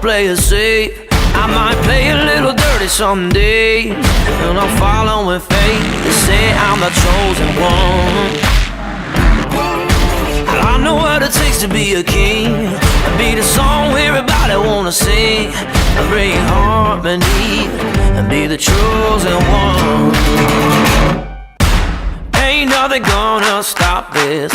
play it safe. I might play a little dirty someday, and I'm following fate. They say I'm the chosen one. I know what it takes to be a king, and be the song everybody wanna sing, and bring harmony, and be the chosen one. Ain't nothing gonna stop this.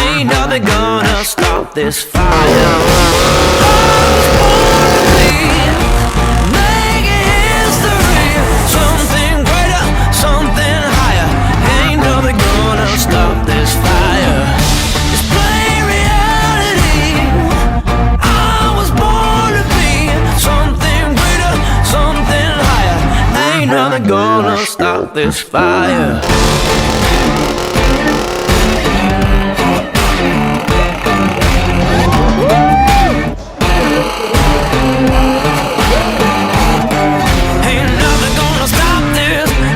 Ain't nothing gonna stop this fire. I was born to be, making history, something greater, something higher. Ain't nothing gonna stop this fire. It's plain reality. I was born to be something greater, something higher. Ain't nothing gonna stop this fire.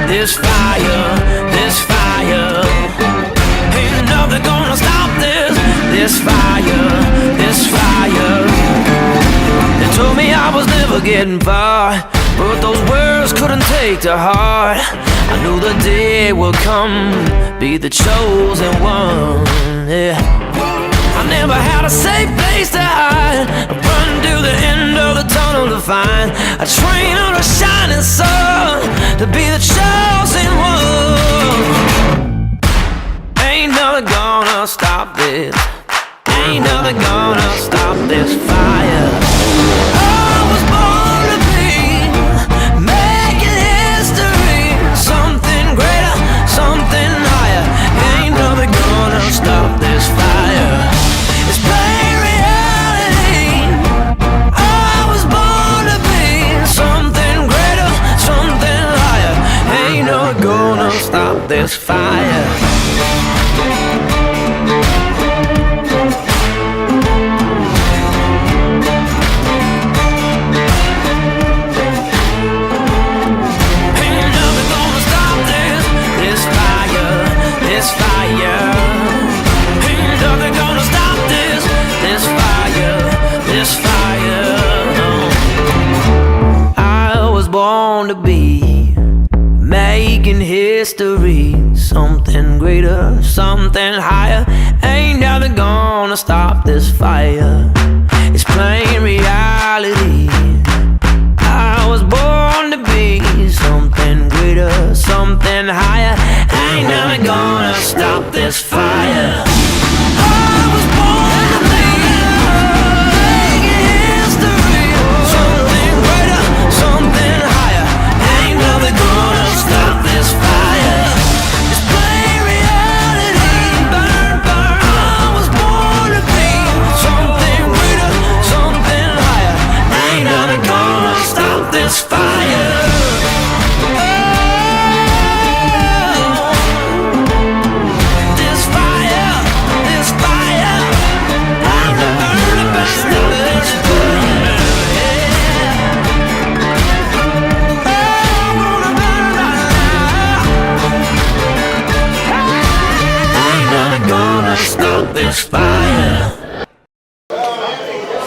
This fire, this fire. Ain't nothing gonna stop this. This fire, this fire. They told me I was never getting far, but those words couldn't take to heart. I knew the day would come, be the chosen one. Yeah. I never had a safe place to hide. I run to the end of the tunnel to find a train on a shining sun, to be the chosen one. Ain't nothing gonna stop this. Ain't nothing gonna stop this fire. I was born to be, making history, something greater, something higher. Ain't nothing gonna stop this fire. It's plain reality. I was born to be something greater, something higher. Ain't no gonna stop this fire. Ain't nothing gonna stop this, this fire, this fire. Ain't nothing gonna stop this, this fire, this fire. I was born to be, making history, something greater, something higher. Ain't nothing gonna stop this fire. It's plain reality. I was born to be something greater, something higher. Ain't nothing gonna stop this fire. I was born to be, making history, something greater, something higher. Ain't nothing gonna stop this fire. It's plain reality. Burn, burn. I was born to be something greater, something higher. Ain't nothing gonna stop this fire.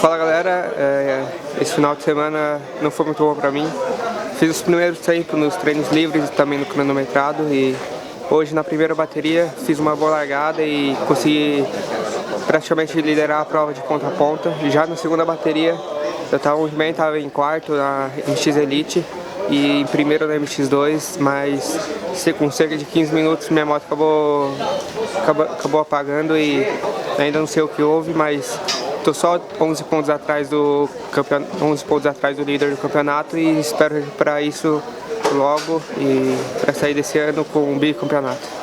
Fala galera, esse final de semana não foi muito bom pra mim. Fiz os primeiros tempos nos treinos livres e também no cronometrado, e hoje na primeira bateria fiz uma boa largada e consegui praticamente liderar a prova de ponta a ponta. E já na segunda bateria eu estava em quarto na MX Elite e em primeiro na MX2, mas com cerca de 15 minutos minha moto acabou apagando e ainda não sei o que houve, mas estou só 11 pontos atrás do líder do campeonato e espero recuperar isso logo e para sair desse ano com um bicampeonato.